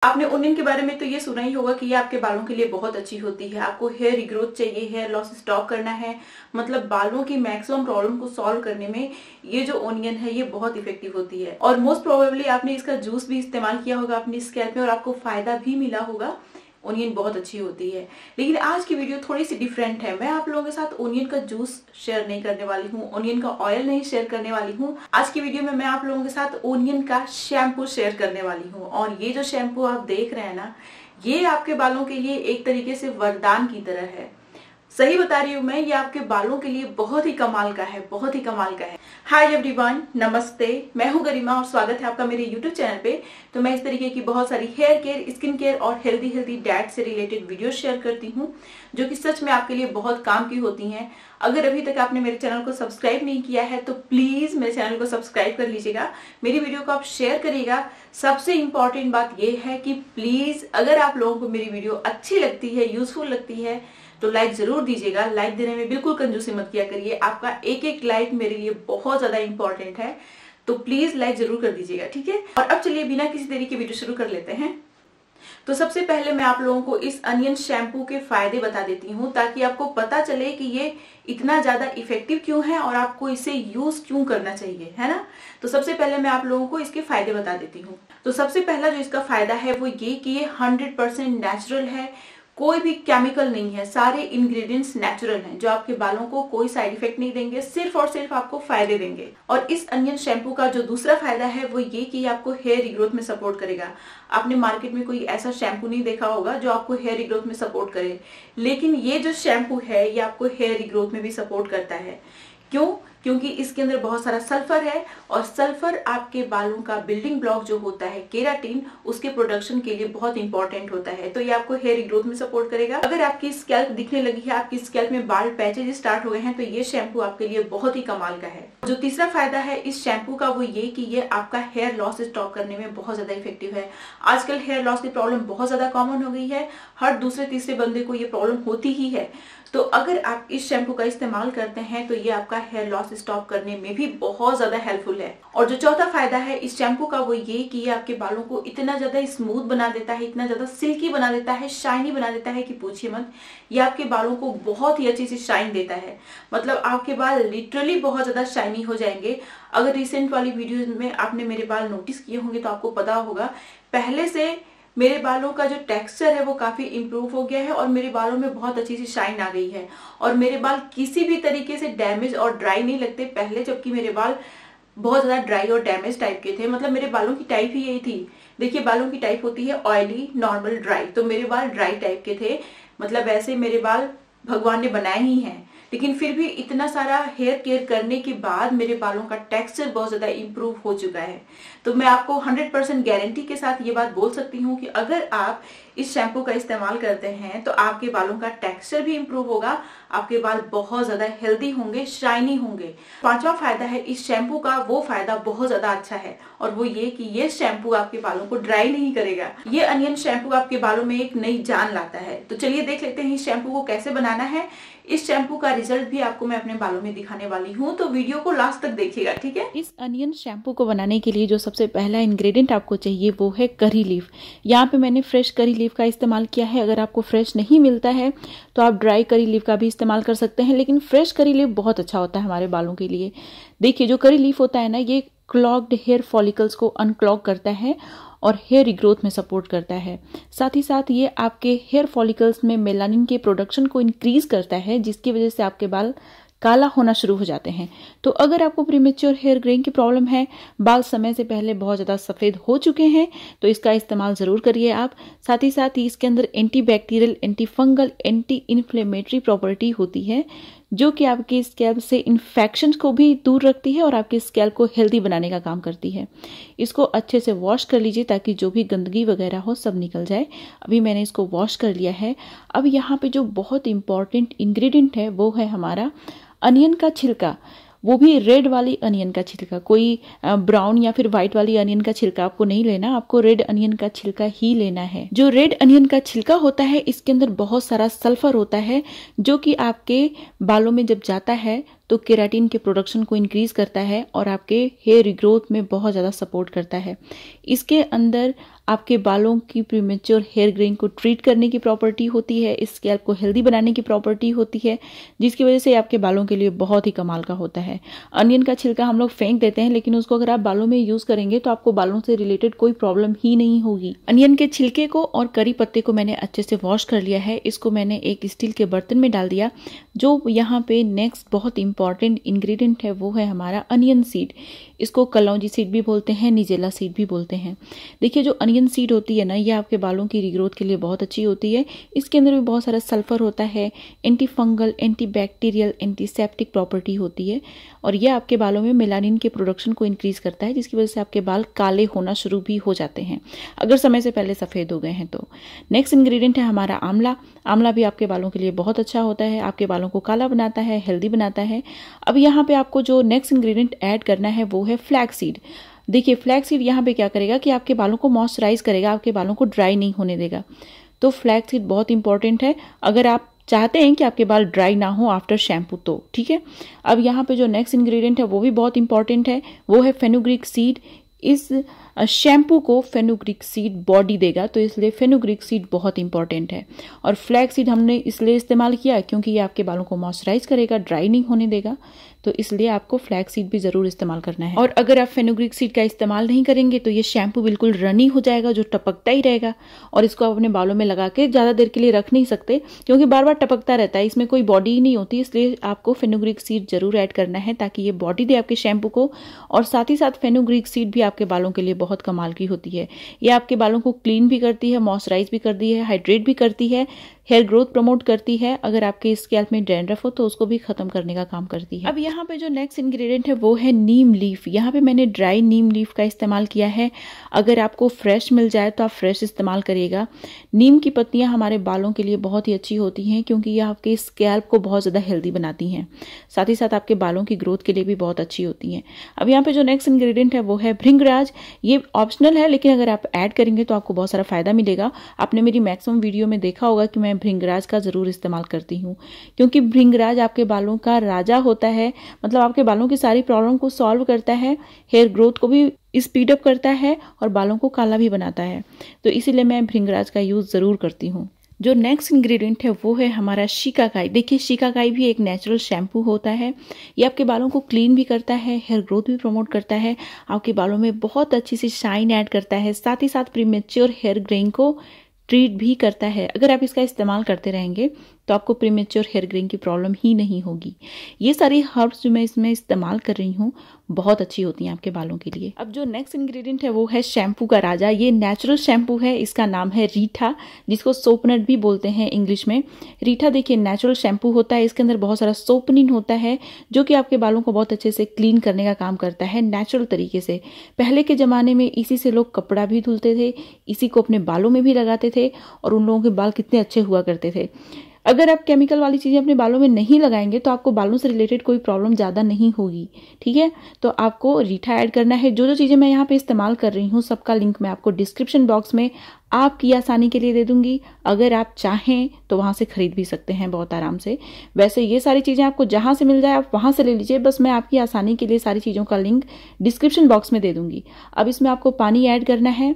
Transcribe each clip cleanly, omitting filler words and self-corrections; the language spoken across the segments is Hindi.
आपने ओनियन के बारे में तो ये सुना ही होगा कि ये आपके बालों के लिए बहुत अच्छी होती है। आपको हेयर रिग्रोथ चाहिए, हेयर लॉस स्टॉप करना है, मतलब बालों की मैक्सिमम प्रॉब्लम को सॉल्व करने में ये जो ओनियन है ये बहुत इफेक्टिव होती है। और मोस्ट प्रोबेबली आपने इसका जूस भी इस्तेमाल किया होगा अपनी स्कैल्प में और आपको फायदा भी मिला होगा। ओनियन बहुत अच्छी होती है। लेकिन आज की वीडियो थोड़ी सी डिफरेंट है। मैं आप लोगों के साथ ओनियन का जूस शेयर नहीं करने वाली हूँ, ओनियन का ऑयल नहीं शेयर करने वाली हूँ। आज की वीडियो में मैं आप लोगों के साथ ओनियन का शैम्पू शेयर करने वाली हूँ। और ये जो शैम्पू आप देख रहे हैं ना, ये आपके बालों के लिए एक तरीके से वरदान की तरह है। सही बता रही हूँ मैं, ये आपके बालों के लिए बहुत ही कमाल का है, बहुत ही कमाल का है। हाय एवरीवन, नमस्ते, मैं हूँ गरिमा और स्वागत है आपका मेरे यूट्यूब चैनल पे। तो मैं इस तरीके की बहुत सारी हेयर केयर, स्किन केयर और हेल्दी डाइट से रिलेटेड वीडियो शेयर करती हूँ, जो कि सच में आपके लिए बहुत काम की होती हैं। अगर अभी तक आपने मेरे चैनल को सब्सक्राइब नहीं किया है तो प्लीज मेरे चैनल को सब्सक्राइब कर लीजिएगा, मेरी वीडियो को आप शेयर करिएगा। सबसे इंपॉर्टेंट बात यह है कि प्लीज अगर आप लोगों को मेरी वीडियो अच्छी लगती है, यूजफुल लगती है, तो लाइक जरूर दीजिएगा। लाइक देने में बिल्कुल कंजूसी मत किया करिए, आपका एक एक लाइक मेरे लिए बहुत ज्यादा इंपॉर्टेंट है, तो प्लीज लाइक जरूर कर दीजिएगा, ठीक है। और अब चलिए बिना किसी देरी के वीडियो शुरू कर लेते हैं। तो सबसे पहले मैं आप लोगों को इस अनियन शैम्पू के फायदे बता देती हूँ, ताकि आपको पता चले कि ये इतना ज्यादा इफेक्टिव क्यों है और आपको इसे यूज क्यों करना चाहिए, है ना। तो सबसे पहले मैं आप लोगों को इसके फायदे बता देती हूँ। तो सबसे पहला जो इसका फायदा है वो ये कि ये 100% नेचुरल है, कोई भी केमिकल नहीं है, सारे इंग्रेडिएंट्स नेचुरल हैं, जो आपके बालों को कोई साइड इफेक्ट नहीं देंगे, सिर्फ और सिर्फ आपको फायदे देंगे। और इस अनियन शैम्पू का जो दूसरा फायदा है वो ये कि आपको हेयर रिग्रोथ में सपोर्ट करेगा। आपने मार्केट में कोई ऐसा शैम्पू नहीं देखा होगा जो आपको हेयर रिग्रोथ में सपोर्ट करे, लेकिन ये जो शैम्पू है ये आपको हेयर रिग्रोथ में भी सपोर्ट करता है। क्यों? क्योंकि इसके अंदर बहुत सारा सल्फर है, और सल्फर आपके बालों का बिल्डिंग ब्लॉक जो होता है केराटिन, उसके प्रोडक्शन के लिए बहुत इंपॉर्टेंट होता है। तो ये आपको हेयर ग्रोथ में सपोर्ट करेगा। अगर आपकी स्कैल्प दिखने लगी है, आपकी स्कैल्प में बाल पैचेज स्टार्ट हो गए हैं, तो ये शैम्पू आपके लिए बहुत ही कमाल का है। जो तीसरा फायदा है इस शैम्पू का वो ये कि ये आपका हेयर लॉस स्टॉप करने में बहुत ज्यादा इफेक्टिव है। आजकल हेयर लॉस की प्रॉब्लम बहुत ज्यादा कॉमन हो गई है, हर दूसरे तीसरे बंदे को ये प्रॉब्लम होती ही है। तो अगर आप इस शैम्पू का इस्तेमाल करते हैं तो ये आपका हेयर लॉस स्टॉप करने में भी बहुत ज्यादा हेल्पफुल है। और जो चौथा फायदा है इस शैम्पू का वो ये कि ये आपके बालों को इतना ज्यादा स्मूथ बना देता है, इतना ज्यादा सिल्की बना देता है, शाइनी बना देता है कि पूछिए मत। ये आपके बालों को बहुत ही अच्छी सी शाइन देता है, मतलब आपके बाल लिटरली बहुत ज्यादा शाइनी हो जाएंगे। अगर रिसेंट वाली वीडियो में आपने मेरे बाल नोटिस किए होंगे तो आपको पता होगा, पहले से मेरे बालों का जो टेक्सचर है वो काफी इंप्रूव हो गया है और मेरे बालों में बहुत अच्छी सी शाइन आ गई है। और मेरे बाल किसी भी तरीके से डैमेज और ड्राई नहीं लगते पहले, जबकि मेरे बाल बहुत ज्यादा ड्राई और डैमेज टाइप के थे। मतलब मेरे बालों की टाइप ही यही थी। देखिए, बालों की टाइप होती है ऑयली, नॉर्मल, ड्राई। तो मेरे बाल ड्राई टाइप के थे, मतलब ऐसे मेरे बाल भगवान ने बनाए ही हैं। लेकिन फिर भी इतना सारा हेयर केयर करने के बाद मेरे बालों का टेक्सचर बहुत ज्यादा इंप्रूव हो चुका है। तो मैं आपको 100% गारंटी के साथ ये बात बोल सकती हूँ कि अगर आप इस शैम्पू का इस्तेमाल करते हैं तो आपके बालों का टेक्सचर भी इंप्रूव होगा, आपके बाल बहुत ज्यादा हेल्दी होंगे, शाइनी होंगे। पांचवा फायदा है इस शैम्पू का, वो फायदा बहुत ज्यादा अच्छा है, और वो ये कि ये शैम्पू आपके बालों को ड्राई नहीं करेगा। ये अनियन शैम्पू आपके बालों में एक नई जान लाता है। तो चलिए देख लेते हैं इस शैम्पू को कैसे बनाना है। इस शैम्पू का रिजल्ट भी आपको मैं अपने बालों में दिखाने वाली हूँ, तो वीडियो को लास्ट तक देखिएगा, ठीक है। इस अनियन शैम्पू को बनाने के लिए जो सबसे पहला इंग्रेडिएंट आपको चाहिए वो है करी लीफ। यहाँ पे मैंने फ्रेश करी लीफ का इस्तेमाल किया है। अगर आपको फ्रेश नहीं मिलता है तो आप ड्राई करी लीफ का भी इस्तेमाल कर सकते हैं, लेकिन फ्रेश करी लीफ बहुत अच्छा होता है हमारे बालों के लिए। देखिए, जो करी लीफ होता है ना, ये क्लॉग्ड हेयर फॉलिकल्स को अनक्लॉग करता है और हेयर रिग्रोथ में सपोर्ट करता है। साथ ही साथ ये आपके हेयर फॉलिकल्स में मेलानिन के प्रोडक्शन को इंक्रीज करता है, जिसकी वजह से आपके बाल काला होना शुरू हो जाते हैं। तो अगर आपको प्रीमेच्योर हेयर ग्रेइंग की प्रॉब्लम है, बाल समय से पहले बहुत ज़्यादा सफ़ेद हो चुके हैं, तो इसका इस्तेमाल ज़रूर करिए आप। साथ ही इसके अंदर anti bacterial, anti fungal, anti inflammatory property होती है, जो कि आपकी स्कैल्प से इन्फेक्शन को भी दूर रखती है और आपकी स्कैल्प को हेल्दी बनाने का काम करती है। इसको अच्छे से वॉश कर लीजिए ताकि जो भी गंदगी वगैरह हो सब निकल जाए। अभी मैंने इसको वॉश कर लिया है। अब यहाँ पे जो बहुत इंपॉर्टेंट इंग्रेडिएंट है वो है हमारा अनियन का छिलका, वो भी रेड वाली अनियन का छिलका। कोई ब्राउन या फिर व्हाइट वाली अनियन का छिलका आपको नहीं लेना, आपको रेड अनियन का छिलका ही लेना है। जो रेड अनियन का छिलका होता है इसके अंदर बहुत सारा सल्फर होता है, जो कि आपके बालों में जब जाता है तो केराटिन के प्रोडक्शन को इंक्रीज करता है और आपके हेयर रिग्रोथ में बहुत ज़्यादा सपोर्ट करता है। इसके अंदर आपके बालों की प्रीमेच्योर हेयर ग्रेइंग को ट्रीट करने की प्रॉपर्टी होती है, स्कैल्प को हेल्दी बनाने की प्रॉपर्टी होती है, जिसकी वजह से आपके बालों के लिए बहुत ही कमाल का होता है। अनियन का छिलका हम लोग फेंक देते हैं, लेकिन उसको अगर आप बालों में यूज करेंगे तो आपको बालों से रिलेटेड कोई प्रॉब्लम ही नहीं होगी। अनियन के छिलके को और करी पत्ते को मैंने अच्छे से वॉश कर लिया है। इसको मैंने एक स्टील के बर्तन में डाल दिया। जो यहाँ पे नेक्स्ट बहुत इंपॉर्टेंट इंग्रेडिएंट है वो है हमारा अनियन सीड। इसको कलौंजी सीड भी बोलते हैं, निजेला सीड भी बोलते हैं। देखिए जो अनियन सीड होती है ना, ये आपके बालों की रिग्रोथ के लिए बहुत अच्छी होती है। इसके अंदर भी बहुत सारा सल्फर होता है, anti fungal, anti bacterial, antiseptic property होती है और ये आपके बालों में मेलानिन के प्रोडक्शन को इंक्रीज करता है, जिसकी वजह से आपके बाल काले होना शुरू भी हो जाते हैं अगर समय से पहले सफेद हो गए हैं तो। नेक्स्ट इंग्रेडिएंट है हमारा आंवला। आंवला भी आपके बालों के लिए बहुत अच्छा होता है, आपके बालों को काला बनाता है, हेल्दी बनाता है। अब यहाँ पे आपको जो नेक्स्ट इंग्रेडिएंट ऐड करना है वो है फ्लैक्स सीड। देखिए फ्लैक्स सीड यहाँ पे क्या करेगा कि आपके बालों को मॉइस्चराइज करेगा, आपके बालों को ड्राई नहीं होने देगा। तो फ्लैक्स सीड बहुत इंपॉर्टेंट है अगर आप चाहते हैं कि आपके बाल ड्राई ना हो आफ्टर शैम्पू तो, ठीक है। अब यहाँ पे जो नेक्स्ट इंग्रेडिएंट है वो भी बहुत इंपॉर्टेंट है, वो है फेनुग्रीक सीड। इस शैम्पू को फेनुग्रीक सीड बॉडी देगा, तो इसलिए फेनुग्रीक सीड बहुत इंपॉर्टेंट है। और फ्लैक्स सीड हमने इसलिए इस्तेमाल किया क्योंकि ये आपके बालों को मॉइस्चराइज करेगा, ड्राई नहीं होने देगा, तो इसलिए आपको फ्लैक्स सीड भी जरूर इस्तेमाल करना है। और अगर आप फेनुग्रीक सीड का इस्तेमाल नहीं करेंगे तो ये शैम्पू बिल्कुल रनी हो जाएगा, जो टपकता ही रहेगा, और इसको आप अपने बालों में लगा के ज्यादा देर के लिए रख नहीं सकते क्योंकि बार बार टपकता रहता है, इसमें कोई बॉडी ही नहीं होती। इसलिए आपको फेनुग्रीक सीड जरूर ऐड करना है ताकि ये बॉडी दे आपके शैम्पू को। और साथ ही साथ फेनुग्रीक सीड भी आपके बालों के लिए बहुत कमाल की होती है। ये आपके बालों को क्लीन भी करती है, मॉइस्चराइज भी करती है, हाइड्रेट भी करती है, हेयर ग्रोथ प्रमोट करती है। अगर आपके स्कैल्प में डैंड्रफ हो तो उसको भी खत्म करने का काम करती है। अब यहाँ पे जो नेक्स्ट इंग्रेडिएंट है वो है नीम लीफ। यहाँ पे मैंने ड्राई नीम लीफ का इस्तेमाल किया है। अगर आपको फ्रेश मिल जाए तो आप फ्रेश इस्तेमाल करिएगा। नीम की पत्तियां हमारे बालों के लिए बहुत ही अच्छी होती हैं क्योंकि ये आपके स्कैल्प को बहुत ज़्यादा हेल्दी बनाती हैं, साथ ही साथ आपके बालों की ग्रोथ के लिए भी बहुत अच्छी होती हैं। अब यहाँ पे जो नेक्स्ट इंग्रेडिएंट है वो है भृंगराज। ये ऑप्शनल है, लेकिन अगर आप ऐड करेंगे तो आपको बहुत सारा फायदा मिलेगा। आपने मेरी मैक्सिमम वीडियो में देखा होगा कि मैं भृंगराज का जरूर इस्तेमाल करती हूँ क्योंकि भृंगराज आपके बालों का राजा होता है। मतलब आपके बालों की सारी प्रॉब्लम को सॉल्व करता है, हेयर ग्रोथ को भी स्पीड अप करता है और बालों को काला भी बनाता है, तो इसीलिए मैं भृंगराज का यूज जरूर करती हूँ। जो नेक्स्ट इंग्रेडिएंट है वो है हमारा शिकाकाई। देखिए शिकाकाई भी एक नेचुरल शैम्पू होता है। ये आपके बालों को क्लीन भी करता है, हेयर ग्रोथ भी प्रमोट करता है, आपके बालों में बहुत अच्छी सी शाइन ऐड करता है, साथ ही साथ प्रीमेच्योर हेयर ग्रेइंग को ट्रीट भी करता है। अगर आप इसका इस्तेमाल करते रहेंगे तो आपको प्रीमेच्योर हेयर ग्रेइंग की प्रॉब्लम ही नहीं होगी। ये सारी हर्ब्स जो मैं इसमें इस्तेमाल कर रही हूँ बहुत अच्छी होती हैं आपके बालों के लिए। अब जो नेक्स्ट इंग्रेडिएंट है वो है शैम्पू का राजा। ये नेचुरल शैम्पू है, इसका नाम है रीठा, जिसको सोपनट भी बोलते हैं इंग्लिश में। रीठा देखिए नेचुरल शैम्पू होता है, इसके अंदर बहुत सारा सोपनिन होता है जो कि आपके बालों को बहुत अच्छे से क्लीन करने का काम करता है नेचुरल तरीके से। पहले के जमाने में इसी से लोग कपड़ा भी धुलते थे, इसी को अपने बालों में भी लगाते थे और उन लोगों के बाल कितने अच्छे हुआ करते थे। अगर आप केमिकल वाली चीजें अपने बालों में नहीं लगाएंगे तो आपको बालों से रिलेटेड कोई प्रॉब्लम ज्यादा नहीं होगी, ठीक है। तो आपको रीठा ऐड करना है। जो जो चीजें मैं यहाँ पे इस्तेमाल कर रही हूँ सबका लिंक मैं आपको डिस्क्रिप्शन बॉक्स में आपकी आसानी के लिए दे दूंगी। अगर आप चाहें तो वहां से खरीद भी सकते हैं बहुत आराम से। वैसे ये सारी चीजें आपको जहां से मिल जाए आप वहां से ले लीजिए, बस मैं आपकी आसानी के लिए सारी चीजों का लिंक डिस्क्रिप्शन बॉक्स में दे दूंगी। अब इसमें आपको पानी ऐड करना है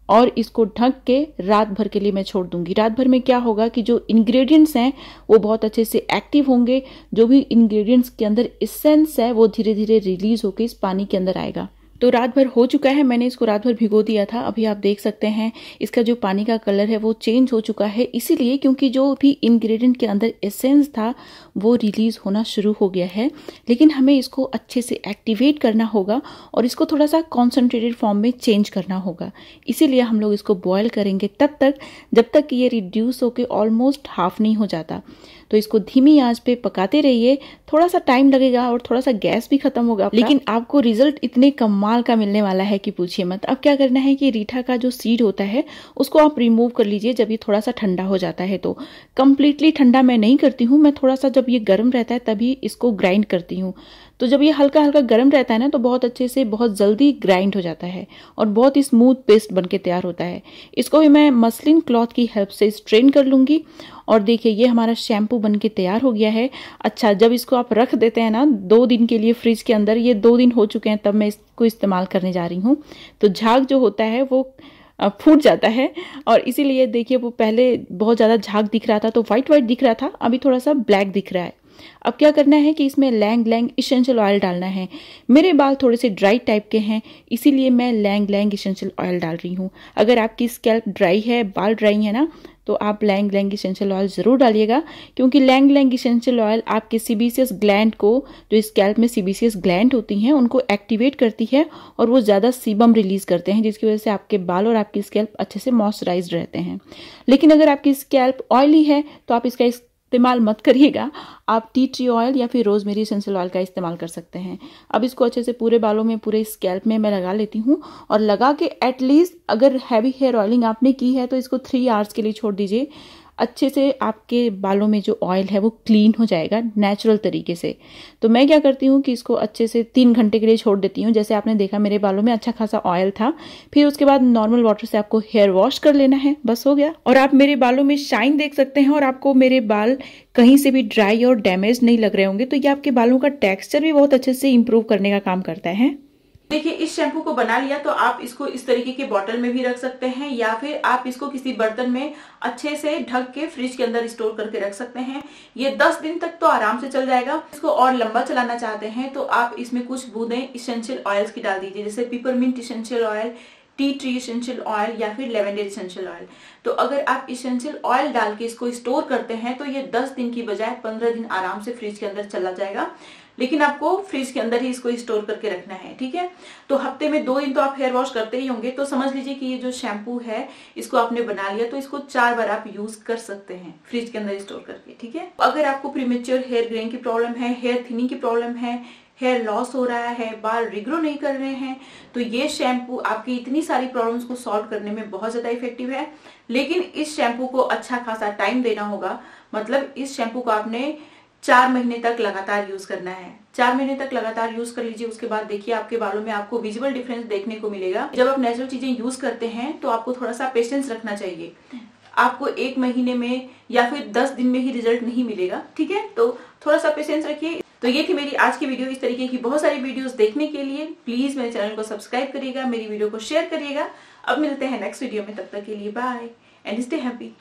और इसको ढक के रात भर के लिए मैं छोड़ दूंगी। रात भर में क्या होगा कि जो इंग्रेडिएंट्स हैं वो बहुत अच्छे से एक्टिव होंगे। जो भी इंग्रेडिएंट्स के अंदर एसेंस है वो धीरे धीरे रिलीज होकर इस पानी के अंदर आएगा। तो रात भर हो चुका है, मैंने इसको रात भर भिगो दिया था। अभी आप देख सकते हैं इसका जो पानी का कलर है वो चेंज हो चुका है, इसीलिए क्योंकि जो भी इंग्रेडिएंट के अंदर एसेंस था वो रिलीज होना शुरू हो गया है। लेकिन हमें इसको अच्छे से एक्टिवेट करना होगा और इसको थोड़ा सा कॉन्सेंट्रेटेड फॉर्म में चेंज करना होगा। इसीलिए हम लोग इसको बॉयल करेंगे तब तक जब तक ये रिड्यूस होकर ऑलमोस्ट हाफ नहीं हो जाता। तो इसको धीमी आंच पे पकाते रहिए, थोड़ा सा टाइम लगेगा और थोड़ा सा गैस भी खत्म होगा, लेकिन आपको रिजल्ट इतने कमाल का मिलने वाला है कि पूछिए मत। अब क्या करना है कि रीठा का जो सीड होता है उसको आप रिमूव कर लीजिए जब ये थोड़ा सा ठंडा हो जाता है। तो कंप्लीटली ठंडा मैं नहीं करती हूँ, मैं थोड़ा सा जब ये गर्म रहता है तभी इसको ग्राइंड करती हूँ। तो जब ये हल्का हल्का गर्म रहता है ना तो बहुत अच्छे से बहुत जल्दी ग्राइंड हो जाता है और बहुत ही स्मूथ पेस्ट बन के तैयार होता है। इसको भी मैं मसलिन क्लॉथ की हेल्प से स्ट्रेन कर लूँगी। और देखिए ये हमारा शैम्पू बन के तैयार हो गया है। अच्छा, जब इसको आप रख देते हैं ना 2 दिन के लिए फ्रिज के अंदर, ये 2 दिन हो चुके हैं तब मैं इसको इस्तेमाल करने जा रही हूँ, तो झाग जो होता है वो फूट जाता है। और इसीलिए देखिए वो पहले बहुत ज़्यादा झाग दिख रहा था तो वाइट वाइट दिख रहा था, अभी थोड़ा सा ब्लैक दिख रहा है। अब क्या करना है कि इसमें लैंग लैंग इसेंशियल ऑयल डालना है। मेरे बाल थोड़े से ड्राई टाइप के हैं, इसीलिए मैं लैंग लैंग इसेंशियल ऑयल डाल रही हूँ। अगर आपकी स्कैल्प ड्राई है, बाल ड्राई है ना, तो आप लैंग लैंग इसेंशियल ऑयल ज़रूर डालिएगा, क्योंकि लैंग लैंग इसेंशियल ऑयल आपके सीबीसीएस ग्लैंड को, जो स्कैल्प में सीबीसीएस ग्लैंड होती हैं, उनको एक्टिवेट करती है और वो ज़्यादा सीबम रिलीज करते हैं, जिसकी वजह से आपके बाल और आपकी स्कैल्प अच्छे से मॉइस्चराइज्ड रहते हैं। लेकिन अगर आपकी स्कैल्प ऑयली है तो आप इसका इस्तेमाल मत करिएगा, आप टी ट्री ऑयल या फिर रोजमेरी एसेंशियल ऑयल का इस्तेमाल कर सकते हैं। अब इसको अच्छे से पूरे बालों में, पूरे स्कैल्प में मैं लगा लेती हूँ और लगा के एटलीस्ट अगर हैवी हेयर ऑयलिंग आपने की है तो इसको 3 आवर्स के लिए छोड़ दीजिए। अच्छे से आपके बालों में जो ऑयल है वो क्लीन हो जाएगा नेचुरल तरीके से। तो मैं क्या करती हूँ कि इसको अच्छे से 3 घंटे के लिए छोड़ देती हूँ। जैसे आपने देखा मेरे बालों में अच्छा खासा ऑयल था, फिर उसके बाद नॉर्मल वाटर से आपको हेयर वॉश कर लेना है, बस हो गया। और आप मेरे बालों में शाइन देख सकते हैं और आपको मेरे बाल कहीं से भी ड्राई और डैमेज नहीं लग रहे होंगे। तो ये आपके बालों का टेक्सचर भी बहुत अच्छे से इंप्रूव करने का काम करता है। देखिए इस शैम्पू को बना लिया तो आप इसको इस तरीके के बॉटल में भी रख सकते हैं या फिर आप इसको किसी बर्तन में अच्छे से ढक के फ्रिज के अंदर स्टोर करके रख सकते हैं। ये 10 दिन तक तो आराम से चल जाएगा। इसको और लंबा चलाना चाहते हैं तो आप इसमें कुछ बूंदें इसेंशियल ऑयल्स की डाल दीजिए, जैसे peppermint essential oil, tea tree essential oil या फिर लेवेंडर इसेंशियल ऑयल। तो अगर आप इसेंशियल ऑयल डाल के इसको स्टोर करते हैं तो ये 10 दिन की बजाय 15 दिन आराम से फ्रिज के अंदर चला जाएगा। लेकिन आपको फ्रिज के अंदर ही इसको स्टोर करके रखना है, ठीक है। तो हफ्ते में 2 दिन तो आप हेयर वॉश करते ही होंगे, तो समझ लीजिए कि ये जो शैम्पू है इसको आपने बना लिया तो इसको 4 बार आप यूज कर सकते हैं फ्रिज के अंदर स्टोर करके, ठीक है। अगर आपको प्रीमेच्योर हेयर ग्रेइंग की प्रॉब्लम है, हेयर थिनिंग की प्रॉब्लम है, हेयर लॉस हो रहा है, बाल रिग्रो नहीं कर रहे हैं, तो ये शैम्पू आपकी इतनी सारी प्रॉब्लम्स को सॉल्व करने में बहुत ज्यादा इफेक्टिव है। लेकिन इस शैम्पू को अच्छा खासा टाइम देना होगा, मतलब इस शैम्पू को आपने 4 महीने तक लगातार यूज करना है। 4 महीने तक लगातार यूज कर लीजिए, उसके बाद देखिए आपके बालों में आपको विजिबल डिफरेंस देखने को मिलेगा। जब आप नेचुरल चीजें यूज करते हैं तो आपको थोड़ा सा पेशेंस रखना चाहिए। आपको 1 महीने में या फिर 10 दिन में ही रिजल्ट नहीं मिलेगा, ठीक है। तो थोड़ा सा पेशेंस रखिए। तो ये थी मेरी आज की वीडियो। इस तरीके की बहुत सारी वीडियोस देखने के लिए प्लीज मेरे चैनल को सब्सक्राइब करिएगा, मेरी वीडियो को शेयर करिएगा। अब मिलते हैं नेक्स्ट वीडियो में, तब तक के लिए बाय एंड स्टे हैप्पी।